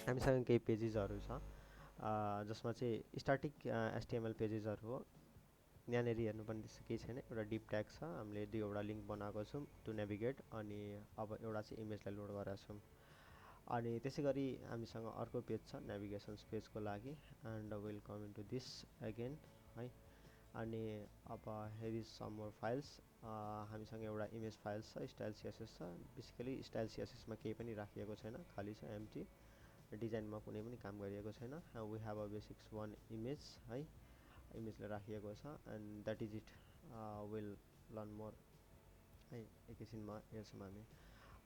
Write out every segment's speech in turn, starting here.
हामीसँग केही पेजेसहरू छ जसमा चाहिँ स्ट्याटिक एचटीएमएल पेजेसहरू हो। यहाँनिर हेर्नुपर्ने त्यस्तो केही छैन, एउटा डिप ट्याग छ, हामीले दुईवटा लिङ्क बनाएको छौँ टु नेभिगेट, अनि अब एउटा चाहिँ इमेजलाई लोड गरेका छौँ। अनि त्यसै गरी हामीसँग अर्को पेज छ नेभिगेसन्स पेजको लागि, and will come into this again है। अनि अब here is some more files, हामीसँग एउटा इमेज फाइल्स छ, स्टाइल सिएसएस छ। बेसिकली स्टाइल सिएसएसमा केही पनि राखिएको छैन, खाली छ, एम्प्टी। डिजाइनमा कुनै पनि काम गरिएको छैन। We have a basics one image है, इमेजलाई राखिएको छ, and that is it. Will learn more है, एकैछिनमा हेर्छौँ हामी।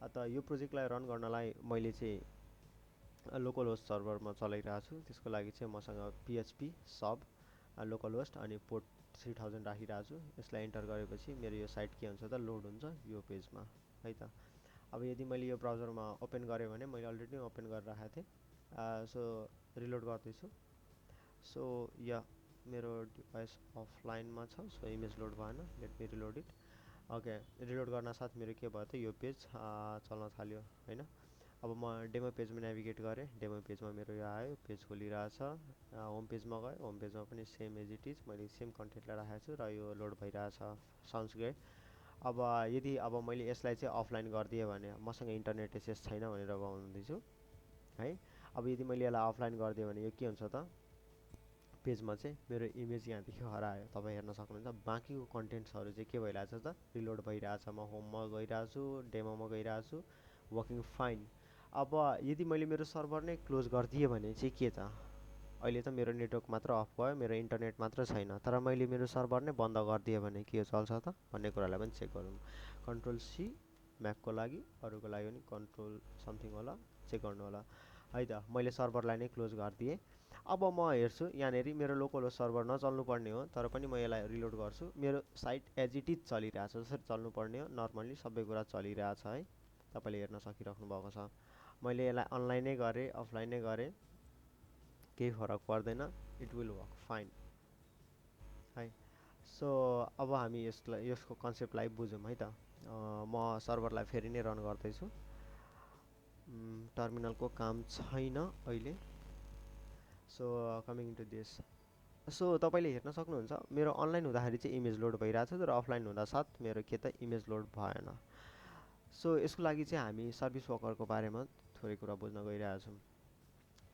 त यो प्रोजेक्टलाई रन गर्नलाई मैले चाहिँ लोकल होस्ट सर्भरमा चलाइरहेको छु। त्यसको लागि चाहिँ मसँग पिएचपी सब लोकल होस्ट अनि पोर्ट 3000 राखिरहेको छु। यसलाई इन्टर गरेपछि मेरो यो साइट के हुन्छ त, लोड हुन्छ यो पेजमा है त। अब यदि मैले यो ब्राउजरमा ओपन गरेँ भने, मैले अलरेडी ओपन गरेर राखेको थिएँ। सो रिलोड गर्दैछु। सो या मेरो डिभाइस अफलाइनमा छ, सो इमेज लोड भएन, let me reload it. Okay, reload गर्न साथ मेरो के भयो त, यो पेज चल्न थाल्यो होइन। अब म डेमो पेजमा नेभिगेट गरेँ, डेमो पेजमा मेरो यो आयो, पेज खोलिरहेछ। होम पेजमा गएँ, होम पेजमा पनि सेम एज इट इज, मैले सेम कन्टेन्टलाई राखेको छु र यो लोड भइरहेछ। Sounds great. अब यदि अब मैले यसलाई चाहिँ अफलाइन गरिदिएँ भने, मसँग इन्टरनेट एक्सेस छैन भनेर भन्दैछु है। अब यदि मैले यसलाई अफलाइन गरिदिएँ भने यो के हुन्छ त, पेजमा चाहिँ मेरो इमेज यहाँदेखि हरायो, तपाईँ हेर्न सक्नुहुन्छ। बाँकीको कन्टेन्ट्सहरू चाहिँ के भइरहेछ त, रिलोड भइरहेछ। म होममा गइरहेको छु, डेमोमा गइरहेको छु, वर्किङ फाइन। अब यदि मैले मेरो सर्भर नै क्लोज गरिदिएँ भने चाहिँ के त, अहिले त मेरो नेटवर्क मात्र अफ भयो, मेरो इन्टरनेट मात्र छैन, तर मैले मेरो सर्भर नै बन्द गरिदिएँ भने के चल्छ त भन्ने कुरालाई पनि चेक गरौँ। कन्ट्रोल सी म्याकको लागि, अरूको लागि पनि कन्ट्रोल समथिङ होला, चेक गर्नु होला है त। मैले सर्भरलाई नै क्लोज गरिदिएँ। अब म हेर्छु यहाँनिर मेरो लोकल होस्ट सर्भर नचल्नु पर्ने हो, तर पनि म यसलाई रिलोड गर्छु। मेरो साइट एज इट इज चलिरहेछ, जसरी चल्नुपर्ने हो नर्मल्ली सबै कुरा चलिरहेछ है, तपाईँले हेर्न सकिराख्नु भएको छ। मैले यसलाई अनलाइनै गरेँ, अफलाइनै गरेँ, केही फरक पर्दैन, इट विल वर्क फाइन है। सो अब हामी यसको कन्सेप्टलाई बुझौँ है त। म सर्भरलाई फेरि नै रन गर्दैछु। टर्मिनलको काम छैन अहिले। So coming to this, so तपाईँले हेर्न सक्नुहुन्छ मेरो अनलाइन हुँदाखेरि चाहिँ इमेज लोड भइरहेछ, तर अफलाइन हुँदा साथ मेरो के त इमेज लोड भएन। सो यसको लागि चाहिँ हामी सर्भिस वर्करको बारेमा थोरै कुरा बुझ्न गइरहेछौँ।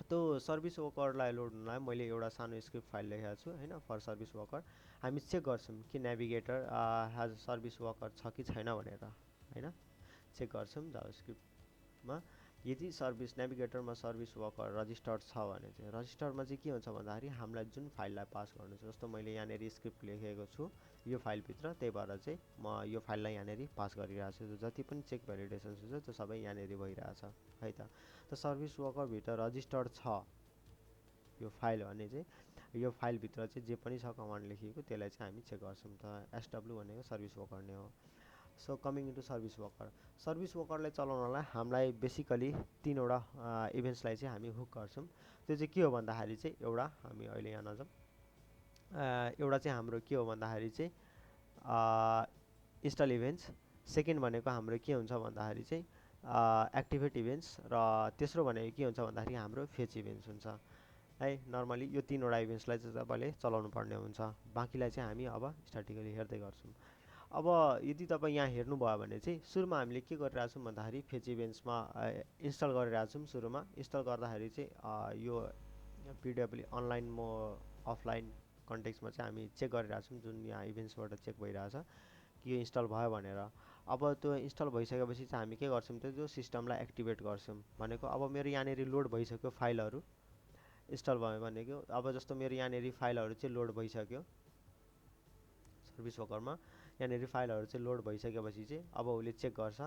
त्यो सर्भिस वर्करलाई लोड हुनलाई मैले एउटा सानो स्क्रिप्ट फाइल लेखेको छु होइन, फर सर्भिस वर्कर। हामी चेक गर्छौँ कि नेभिगेटर हेज सर्भिस वर्कर छ कि छैन भनेर होइन, चेक गर्छौँ जावास्क्रिप्टमा। यदि सर्भिस नेभिगेटरमा सर्भिस वर्कर रजिस्टर्ड छ भने चाहिँ, रजिस्टरमा चाहिँ के हुन्छ भन्दाखेरि हामीलाई जुन फाइललाई पास गर्नु छ, जस्तो मैले यहाँनिर स्क्रिप्ट लेखेको छु यो फाइलभित्र, त्यही भएर चाहिँ म यो फाइललाई यहाँनिर पास गरिरहेको छु। जति पनि चेक भ्यालिडेसन्स हुन्छ त्यो सबै यहाँनिर भइरहेछ है त। त सर्भिस वर्करभित्र रजिस्टर्ड छ यो फाइल भने चाहिँ यो फाइलभित्र चाहिँ जे पनि छ कमान्ड लेखिएको त्यसलाई चाहिँ हामी चेक गर्छौँ। त एसडब्ल्यू भनेको सर्भिस वर्कर नै हो। So coming into service worker, service वर्करलाई चलाउनलाई हामीलाई बेसिकली तीनवटा इभेन्ट्सलाई चाहिँ हामी हुक गर्छौँ। त्यो चाहिँ के हो भन्दाखेरि चाहिँ, एउटा हामी अहिले यहाँ नजाउँ, एउटा चाहिँ हाम्रो के हो भन्दाखेरि चाहिँ इन्स्टल इभेन्ट्स। सेकेन्ड भनेको हाम्रो के हुन्छ भन्दाखेरि चाहिँ एक्टिभेट इभेन्ट्स, र तेस्रो भनेको के हुन्छ भन्दाखेरि हाम्रो फेच इभेन्ट्स हुन्छ है। नर्मली यो तीनवटा इभेन्ट्सलाई चाहिँ तपाईँले चलाउनु पर्ने हुन्छ, बाँकीलाई चाहिँ हामी अब स्ट्याटिकली हेर्दै गर्छौँ। अब यदि तपाईँ यहाँ हेर्नुभयो भने चाहिँ सुरुमा हामीले के गरिरहेछौँ भन्दाखेरि फेच इभेन्ट्समा इन्स्टल गरिरहेछौँ। सुरुमा इन्स्टल गर्दाखेरि चाहिँ यो पिडब्ल्यू अनलाइन म अफलाइन कन्टेक्समा चाहिँ हामी चेक गरिरहेछौँ, जुन यहाँ इभेन्ट्सबाट चेक भइरहेछ कि यो इन्स्टल भयो भनेर। अब त्यो इन्स्टल भइसकेपछि चाहिँ हामी के गर्छौँ त, त्यो सिस्टमलाई एक्टिभेट गर्छौँ। भनेको अब मेरो यहाँनिर लोड भइसक्यो फाइलहरू, इन्स्टल भयो भनेको अब जस्तो मेरो यहाँनिर फाइलहरू चाहिँ लोड भइसक्यो सर्भिस वर्करमा, यहाँनिर फाइलहरू चाहिँ लोड भइसकेपछि चाहिँ अब उसले चेक गर्छ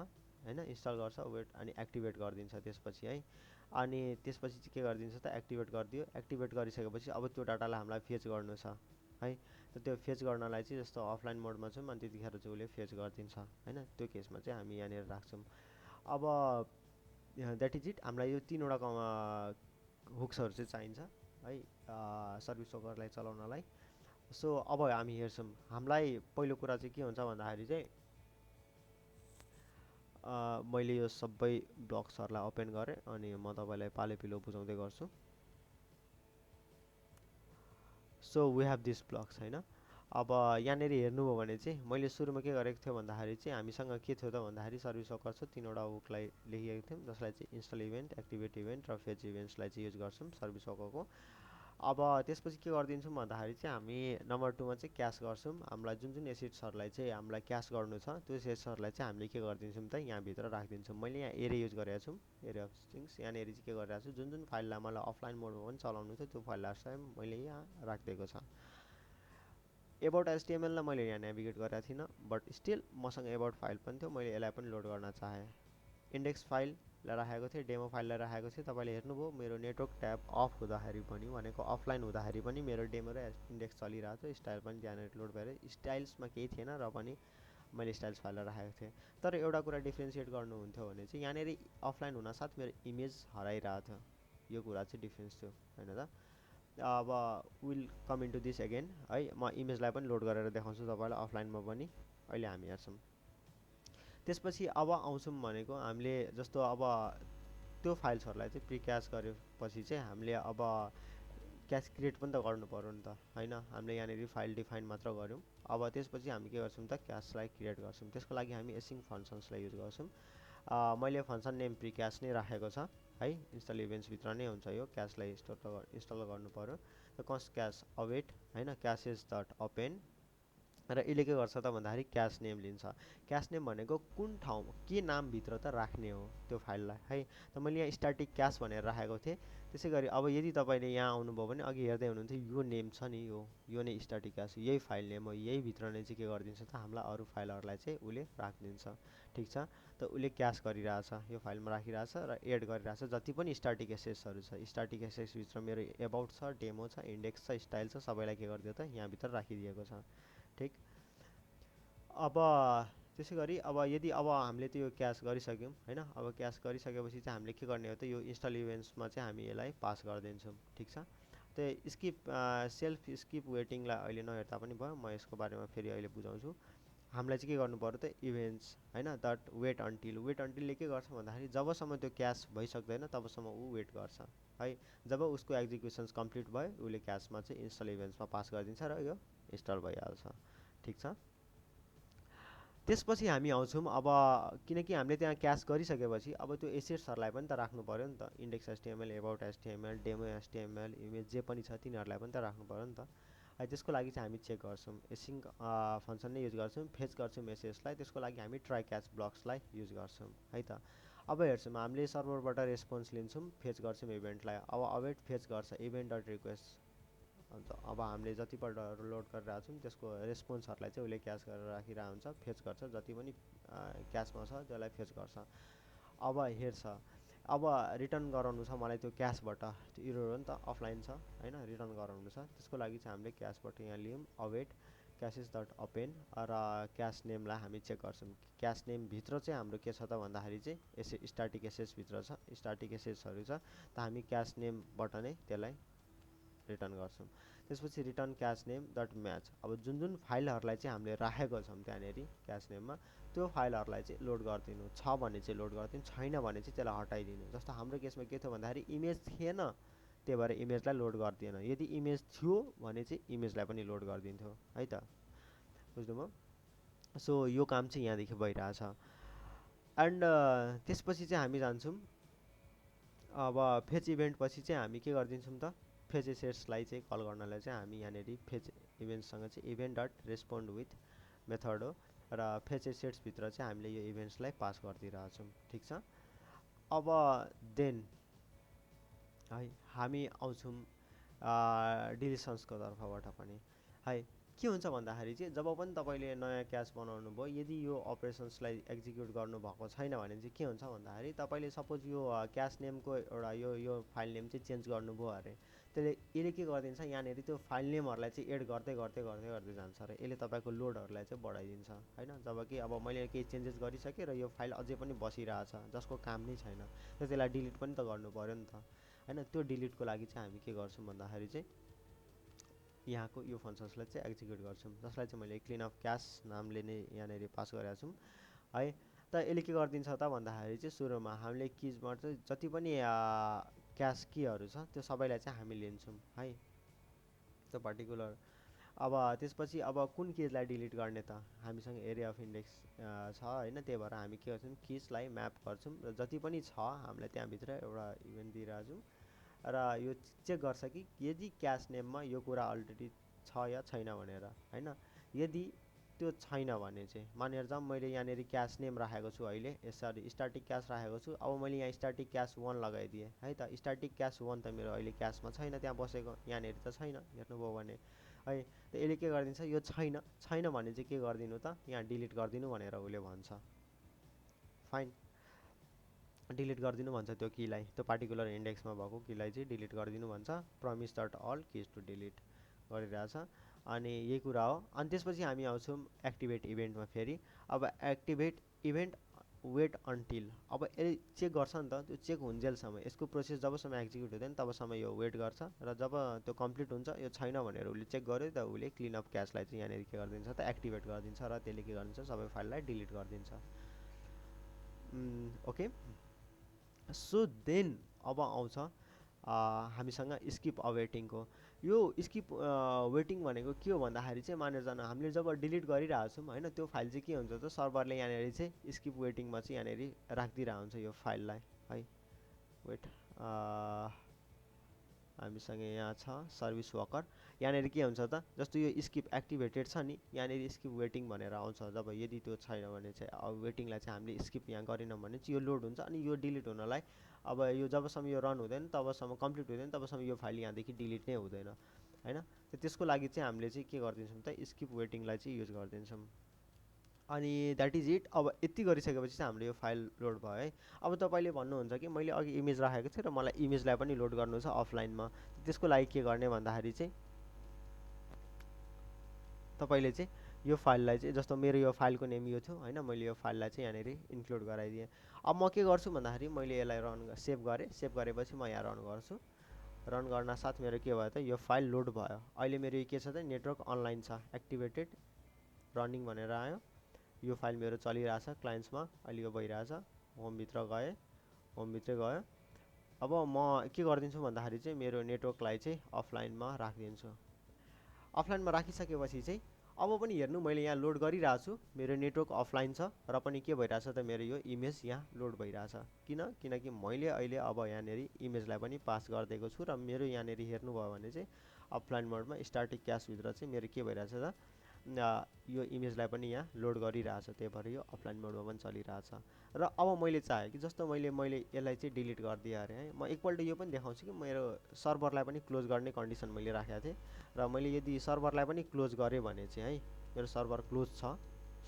होइन, इन्स्टल गर्छ, वेट अनि एक्टिभेट गरिदिन्छ त्यसपछि है। अनि त्यसपछि चाहिँ के गरिदिन्छ त, एक्टिभेट गरिदियो। एक्टिभेट गरिसकेपछि अब त्यो डाटालाई हामीलाई फेच गर्नु छ है। त त्यो फेच गर्नलाई चाहिँ जस्तो अफलाइन मोडमा छौँ अनि त्यतिखेर चाहिँ उसले फेच गरिदिन्छ होइन। त्यो केसमा चाहिँ हामी यहाँनिर राख्छौँ। अब द्याट इज इट, हामीलाई यो तीनवटा हुक्सहरू चाहिँ चाहिन्छ है सर्भिस वर्करलाई चलाउनलाई। सो अब हामी हेर्छौँ, हामीलाई पहिलो कुरा चाहिँ के हुन्छ भन्दाखेरि चाहिँ मैले यो सबै ब्लक्सहरूलाई ओपन गरेँ अनि म तपाईँलाई पालो पिलो बुझाउँदै गर्छु। So we have this blocks होइन। अब यहाँनिर हेर्नुभयो भने चाहिँ मैले सुरुमा के गरेको थियो भन्दाखेरि चाहिँ हामीसँग के थियो त भन्दाखेरि सर्भिस वर्कर छ, तिनवटा हुकलाई लेखेको थियौँ जसलाई चाहिँ इन्स्टल इभेन्ट, एक्टिभेट इभेन्ट र फेच इभेन्ट्सलाई चाहिँ युज गर्छौँ सर्भिस वर्करको। अब त्यसपछि के गरिदिन्छौँ भन्दाखेरि चाहिँ हामी नम्बर 2मा चाहिँ क्यास गर्छौँ। हामीलाई जुन जुन एसेट्सहरूलाई चाहिँ हामीलाई क्यास गर्नु छ त्यो एसेट्सहरूलाई चाहिँ हामीले के गरिदिन्छौँ त यहाँभित्र राखिदिन्छौँ। मैले यहाँ एरे युज गरेको छु, एरे अफ स्ट्रिङ्स। यहाँनिर चाहिँ के गरिरहेको छु, जुन जुन फाइललाई मलाई अफलाइन मोडमा पनि चलाउनु छ त्यो फाइललाई चाहिँ मैले यहाँ राखिदिएको छ। एबाउट एचटिएमएललाई मैले यहाँ नेभिगेट गरेको थिइनँ, बट स्टिल मसँग एबाउट फाइल पनि थियो, मैले यसलाई पनि लोड गर्न चाहेँ। इन्डेक्स फाइललाई राखेको थिएँ, डेमो फाइललाई राखेको थिएँ। तपाईँले हेर्नुभयो मेरो नेटवर्क ट्याब अफ हुँदाखेरि पनि भनेको अफलाइन हुँदाखेरि पनि मेरो डेमो र इन्डेक्स चलिरहेको थियो, स्टाइल पनि त्यहाँनिर लोड भएर स्टाइल्समा केही थिएन र पनि मैले स्टाइल्स फाइललाई राखेको थिएँ। तर एउटा कुरा डिफ्रेन्सिएट गर्नुहुन्थ्यो भने चाहिँ यहाँनिर अफलाइन हुनासाथ मेरो इमेज हराइरहेको थियो, यो कुरा चाहिँ डिफ्रेन्स थियो होइन त। अब will come into this again है, म इमेजलाई पनि लोड गरेर देखाउँछु तपाईँलाई अफलाइनमा पनि। अहिले हामी हेर्छौँ। त्यसपछि अब आउँछौँ भनेको हामीले जस्तो अब त्यो फाइल्सहरूलाई चाहिँ प्रिक्यास गरेपछि चाहिँ हामीले अब क्यास क्रिएट पनि त गर्नु पऱ्यो नि त होइन। हामीले यहाँनिर फाइल डिफाइन मात्र गऱ्यौँ। अब त्यसपछि हामी के गर्छौँ त क्यासलाई क्रिएट गर्छौँ। त्यसको लागि हामी एसिङ फङ्सन्सलाई युज गर्छौँ। मैले फङ्सन नेम प्रिक्यास नै राखेको छ है, इन्स्टल इभेन्ट्सभित्र नै हुन्छ यो। क्यासलाई इन्स्टल गर्नु पऱ्यो। त कस क्यास अवेट होइन, क्यासेस डट ओपन र यसले के गर्छ त भन्दाखेरि क्यास नेम लिन्छ। क्यास नेम भनेको कुन ठाउँमा के नामभित्र त राख्ने हो त्यो फाइललाई है। त मैले यहाँ स्ट्याटिक क्यास भनेर राखेको थिएँ। त्यसै गरी अब यदि तपाईँले यहाँ आउनुभयो भने अघि हेर्दै हुनुहुन्थ्यो यो नेम छ नि, यो नै स्ट्याटिक क्यास, यही फाइल नेम हो। यही भित्र नै चाहिँ के गरिदिन्छ त हामीलाई अरू फाइलहरूलाई चाहिँ उसले राखिदिन्छ। ठिक छ, त उसले क्यास गरिरहेछ, यो फाइलमा राखिरहेछ र एड गरिरहेछ जति पनि स्ट्याटिक एसेट्सहरू छ। स्ट्याटिक एसेट्सभित्र मेरो एबाउट छ, डेमो छ, इन्डेक्स छ, स्टाइल छ, सबैलाई के गरिदियो त यहाँभित्र राखिदिएको छ। ठिक, अब त्यसै गरी अब यदि अब हामीले त्यो क्यास गरिसक्यौँ होइन। अब क्यास गरिसकेपछि चाहिँ हामीले के गर्ने हो त यो इन्स्टल इभेन्ट्समा चाहिँ हामी यसलाई पास गरिदिन्छौँ। ठिक छ, त्यो स्किप सेल्फ स्किप वेटिङलाई अहिले नहेर्दा पनि भयो, म यसको बारेमा फेरि अहिले बुझाउँछु। हामीलाई चाहिँ के गर्नु पऱ्यो त इभेन्ट्स होइन दट वेट अन्टिल। वेट अन्टिलले के गर्छ भन्दाखेरि जबसम्म त्यो क्यास भइसक्दैन तबसम्म ऊ वेट गर्छ है। जब उसको एक्जिक्युसन्स कम्प्लिट भयो उसले क्यासमा चाहिँ इन्स्टल इभेन्ट्समा पास गरिदिन्छ र यो इन्स्टल भइहाल्छ। ठिक छ, त्यसपछि हामी आउँछौँ अब किनकि हामीले त्यहाँ क्यास गरिसकेपछि अब त्यो एसेट्सहरूलाई पनि त राख्नु पऱ्यो नि त। Index HTML, about HTML, demo HTML, image जे पनि छ तिनीहरूलाई पनि त राख्नु पऱ्यो नि त है। त्यसको लागि चाहिँ हामी चेक गर्छौँ, एसिङ फङ्सन नै युज गर्छौँ, फेच गर्छौँ एसेट्सलाई। त्यसको लागि हामी ट्राई क्याच ब्लक्सलाई युज गर्छौँ है त। अब हेर्छौँ हामीले सर्भरबाट रेस्पोन्स लिन्छौँ, फेच गर्छौँ इभेन्टलाई। अब अवेट फेच गर्छ इभेन्ट डट रिक्वेस्ट। अन्त अब हामीले जतिपल्ट लोड गरिरहेको छौँ त्यसको रेस्पोन्सहरूलाई चाहिँ उसले क्याच गरेर राखिरहेको हुन्छ, फेच गर्छ जति पनि क्यासमा छ त्यसलाई फेच गर्छ। अब हेर्छ अब रिटर्न गराउनु छ मलाई त्यो क्यासबाट, त्यो इरर हो नि त, अफलाइन छ होइन, रिटर्न गराउनु छ। त्यसको लागि चाहिँ हामीले क्यासबाट यहाँ लियौँ अवेट क्यासेस डट ओपन र क्यास नेमलाई हामी चेक गर्छौँ। क्यास नेमभित्र चाहिँ हाम्रो के छ त भन्दाखेरि चाहिँ स्ट्याटिक एसेट्सभित्र छ, स्ट्याटिक एसेट्सहरू छ। त हामी क्यास नेमबाट नै त्यसलाई रिटर्न गर्छौँ। त्यसपछि return cash name dot match. अब जुन जुन फाइलहरूलाई चाहिँ हामीले राखेको छौँ त्यहाँनिर क्यास नेममा त्यो फाइलहरूलाई चाहिँ लोड गरिदिनु छ भने चाहिँ लोड गरिदिनु, छैन भने चाहिँ त्यसलाई हटाइदिनु। जस्तो हाम्रो केसमा के थियो भन्दाखेरि इमेज थिएन, त्यही भएर इमेजलाई लोड गरिदिएन। यदि इमेज थियो भने चाहिँ इमेजलाई पनि लोड गरिदिन्थ्यो है त, बुझ्नुभयो। सो यो काम चाहिँ यहाँदेखि भइरहेछ। एन्ड त्यसपछि चाहिँ हामी जान्छौँ अब फेच इभेन्ट पछि चाहिँ हामी के गरिदिन्छौँ त फेच एसेट्सलाई चाहिँ कल गर्नलाई चाहिँ हामी यहाँनिर फेच इभेन्ट्ससँग चाहिँ event dot respond with method हो र फेच एसेट्सभित्र चाहिँ हामीले यो इभेन्ट्सलाई पास गरिदिइरहेछौँ। ठिक छ, अब देन है हामी आउँछौँ डिलिसन्सको तर्फबाट पनि है। के हुन्छ भन्दाखेरि चाहिँ जब पनि तपाईँले नयाँ क्यास बनाउनु भयो, यदि यो अपरेसन्सलाई एक्जिक्युट गर्नुभएको छैन भने चाहिँ के हुन्छ भन्दाखेरि तपाईँले सपोज यो क्यास नेमको एउटा यो फाइल नेम चाहिँ चेन्ज गर्नुभयो अरे, त्यसले यसले के गरिदिन्छ यहाँनिर त्यो फाइल नेमहरूलाई चाहिँ एड गर्दै गर्दै गर्दै गर्दै जान्छ र यसले तपाईँको लोडहरूलाई चाहिँ बढाइदिन्छ होइन। जब कि अब मैले केही चेन्जेस गरिसकेँ र यो फाइल अझै पनि बसिरहेछ जसको काम नै छैन, त त्यसलाई डिलिट पनि त गर्नु पऱ्यो नि त होइन। त्यो डिलिटको लागि चाहिँ हामी के गर्छौँ भन्दाखेरि चाहिँ यहाँको यो फङ्सन्सलाई चाहिँ एक्जिक्युट गर्छौँ, जसलाई चाहिँ मैले क्लिन अफ क्यास नामले नै यहाँनिर पास गरेको छु है। त यसले के गरिदिन्छ त भन्दाखेरि चाहिँ सुरुमा हामीले किजबाट चाहिँ जति पनि क्यास कीहरू छ त्यो सबैलाई चाहिँ हामी लिन्छौँ है, त्यो पर्टिकुलर। अब त्यसपछि अब कुन केजलाई डिलिट गर्ने त, हामीसँग एरिया अफ इन्डेक्स छ होइन, त्यही भएर हामी के गर्छौँ केजलाई म्याप गर्छौँ र जति पनि छ हामीलाई त्यहाँभित्र एउटा इभेन्ट दिइरहेछौँ र यो चेक गर्छ कि यदि क्यास नेममा यो कुरा अलरेडी छ या छैन भनेर होइन। यदि त्यो छैन भने चाहिँ मानेर जाउँ मैले यहाँनिर क्यास नेम राखेको छु अहिले, यसरी स्ट्याटिक क्यास राखेको छु। अब मैले यहाँ स्ट्याटिक क्यास 1 लगाइदिएँ है त, स्ट्याटिक क्यास 1 त मेरो अहिले क्यासमा छैन, त्यहाँ बसेको यहाँनिर त छैन, हेर्नुभयो भने है। त यसले के गरिदिन्छ, यो छैन भने चाहिँ के गरिदिनु त, यहाँ डिलिट गरिदिनु भनेर उसले भन्छ। फाइन, डिलिट गरिदिनु भन्छ त्यो कीलाई, त्यो पार्टिकुलर इन्डेक्समा भएको कीलाई चाहिँ डिलिट गरिदिनु भन्छ। Promise dot all keys to delete गरिरहेछ, अनि यही कुरा हो। अनि त्यसपछि हामी आउँछौँ एक्टिभेट इभेन्टमा फेरि। अब एक्टिभेट इभेन्ट वेट अन्टिल, अब यसले चेक गर्छ नि त, त्यो चेक हुन्जेलसम्म यसको प्रोसेस जबसम्म एक्जिक्युट हुँदैन तबसम्म यो वेट गर्छ र जब त्यो कम्प्लिट हुन्छ यो छैन भनेर उसले चेक गर्यो त उसले क्लिनअप क्यासलाई चाहिँ यहाँनिर के गरिदिन्छ त एक्टिभेट गरिदिन्छ र त्यसले के गरिदिन्छ सबै फाइललाई डिलिट गरिदिन्छ। ओके, सो देन अब आउँछ हामीसँग स्किप अवेटिङको। यो स्किप वेटिङ भनेको के हो भन्दाखेरि चाहिँ मानेर जानु हामीले जब डिलिट गरिरहेछौँ होइन, त्यो फाइल चाहिँ के हुन्छ त सर्भरले यहाँनिर चाहिँ स्किप वेटिङमा चाहिँ यहाँनिर राखिदिरहेको हुन्छ यो फाइललाई है। वेट, हामीसँग यहाँ छ सर्भिस वर्कर, यहाँनिर के हुन्छ त जस्तो यो स्किप एक्टिभेटेड छ नि, यहाँनिर स्किप वेटिङ भनेर आउँछ। जब यदि त्यो छैन भने चाहिँ अब वेटिङलाई चाहिँ हामीले स्किप यहाँ गरेनौँ भने चाहिँ यो लोड हुन्छ, अनि यो डिलिट हुनलाई अब यो जबसम्म यो रन हुँदैन तबसम्म कम्प्लिट हुँदैन तबसम्म यो फाइल यहाँदेखि डिलिट नै हुँदैन होइन। त्यसको लागि चाहिँ हामीले चाहिँ के गरिदिन्छौँ त स्किप वेटिङलाई चाहिँ युज गरिदिन्छौँ। अनि द्याट इज इट। अब यति गरिसकेपछि चाहिँ हाम्रो यो फाइल लोड भयो है। अब तपाईँले भन्नुहुन्छ कि मैले अघि इमेज राखेको थिएँ र मलाई इमेजलाई पनि लोड गर्नु छ अफलाइनमा, त्यसको लागि के गर्ने भन्दाखेरि चाहिँ तपाईँले चाहिँ यो फाइललाई चाहिँ जस्तो मेरो यो फाइलको नेम यो थियो होइन, मैले यो फाइललाई चाहिँ यहाँनिर इन्क्लुड गराइदिएँ। अब म के गर्छु भन्दाखेरि मैले यसलाई सेभ गरेपछि म यहाँ रन गर्छु। रन गर्न साथ मेरो के भयो त यो फाइल लोड भयो। अहिले मेरो यो के छ त नेटवर्क अनलाइन छ, एक्टिभेटेड रनिङ भनेर आयो। यो फाइल मेरो चलिरहेछ क्लाइन्ट्समा, अहिले यो भइरहेछ। होमभित्र गएँ, होमभित्रै गयो। अब म के गरिदिन्छु भन्दाखेरि चाहिँ मेरो नेटवर्कलाई चाहिँ अफलाइनमा राखिदिन्छु। अफलाइनमा राखिसकेपछि चाहिँ अब पनि हेर्नु मैले यहाँ लोड गरिरहेको छु, मेरो नेटवर्क अफलाइन छ र पनि के भइरहेछ त मेरो यो इमेज यहाँ लोड भइरहेछ। किनकि मैले अहिले अब यहाँनिर इमेजलाई पनि पास गरिदिएको छु र मेरो यहाँनिर हेर्नुभयो भने चाहिँ अफलाइन मोडमा स्ट्याटिक क्यासभित्र चाहिँ मेरो के भइरहेछ त यो इमेजलाई पनि यहाँ लोड गरिरहेछ, त्यही भएर यो अफलाइन मोडमा पनि चलिरहेछ। र अब मैले चाहेँ कि जस्तो मैले यसलाई चाहिँ डिलिट गरिदिएँ अरे है, म एकपल्ट यो पनि देखाउँछु कि मेरो सर्भरलाई पनि क्लोज गर्ने कन्डिसन मैले राखेको थिएँ र मैले यदि सर्भरलाई पनि क्लोज गरेँ भने चाहिँ है मेरो सर्भर क्लोज छ,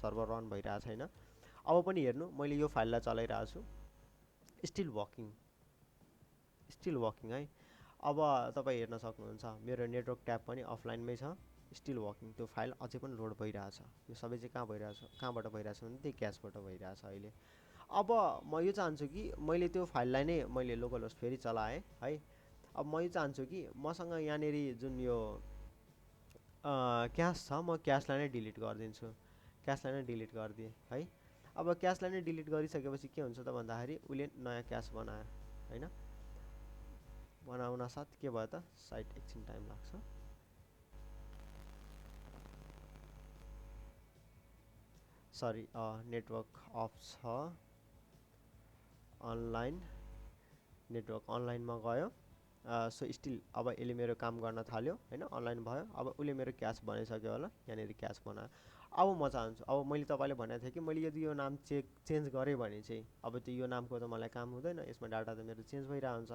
सर्भर रन भइरहेको छैन। अब पनि हेर्नु मैले यो फाइललाई चलाइरहेको छु, स्टिल वर्किङ है। अब तपाईँ हेर्न सक्नुहुन्छ मेरो नेटवर्क ट्याब पनि अफलाइनमै छ, स्टिल वर्किङ, त्यो फाइल अझै पनि लोड भइरहेछ। यो सबै चाहिँ कहाँबाट भइरहेछ भने त्यही क्यासबाट भइरहेछ अहिले। अब म यो चाहन्छु कि मैले त्यो फाइललाई नै मैले लोकल होस्ट फेरि चलाएँ है। अब म यो चाहन्छु कि मसँग यहाँनिर जुन यो क्यास छ म क्यासलाई नै डिलिट गरिदिन्छु, क्यासलाई नै डिलिट गरिदिएँ है। अब क्यासलाई नै डिलिट गरिसकेपछि के हुन्छ त भन्दाखेरि उसले नयाँ क्यास बनायो होइन। बनाउन साथ के भयो त साइट एकछिन टाइम लाग्छ। सरी नेटवर्क अफ छ, अनलाइन नेटवर्क अनलाइनमा गयो। सो स्टिल अब यसले मेरो काम गर्न थाल्यो होइन, अनलाइन भयो। अब उसले मेरो क्यास बनाइसक्यो होला, यहाँनिर क्यास बनायो। अब म चाहन्छु, अब मैले तपाईँले भनेको थिएँ कि मैले यदि यो नाम चेन्ज गरेँ भने चाहिँ अब त्यो यो नामको त मलाई काम हुँदैन, यसमा डाटा त मेरो चेन्ज भइरहेको हुन्छ।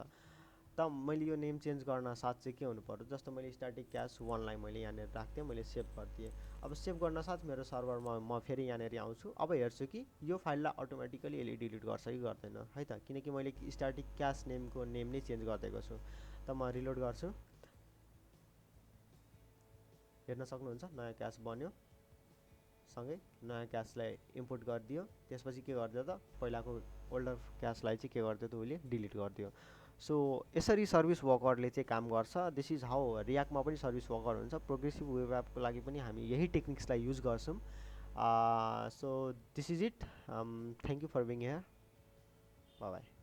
त मैले यो नेम चेन्ज गर्न साथ चाहिँ के हुनु पर्यो, जस्तो मैले स्ट्याटिक क्यास 1लाई मैले यहाँनिर राख्थेँ, मैले सेभ गरिदिएँ। अब सेभ गर्न साथ मेरो सर्भरमा म फेरि यहाँनिर आउँछु। अब हेर्छु कि यो फाइललाई अटोमेटिकली यसले डिलिट गर्छ कि गर्दैन है त, किनकि मैले स्ट्याटिक क्यास नेमको नेम नै चेन्ज गरिदिएको छु। त म रिलोड गर्छु, हेर्न सक्नुहुन्छ नयाँ क्यास बन्यो, सँगै नयाँ क्यासलाई इम्पोर्ट गरिदियो। त्यसपछि के गरिदियो त पहिलाको ओल्डर क्यासलाई चाहिँ के गरिदियो त उसले डिलिट गरिदियो। सो यसरी सर्भिस वर्करले चाहिँ काम गर्छ। दिस इज हाउ रियाक्टमा पनि सर्भिस वर्कर हुन्छ। प्रोग्रेसिभ वेब एपको लागि पनि हामी यही टेक्निक्सलाई युज गर्छौँ। So this is it. Thank you for being here. Bye bye.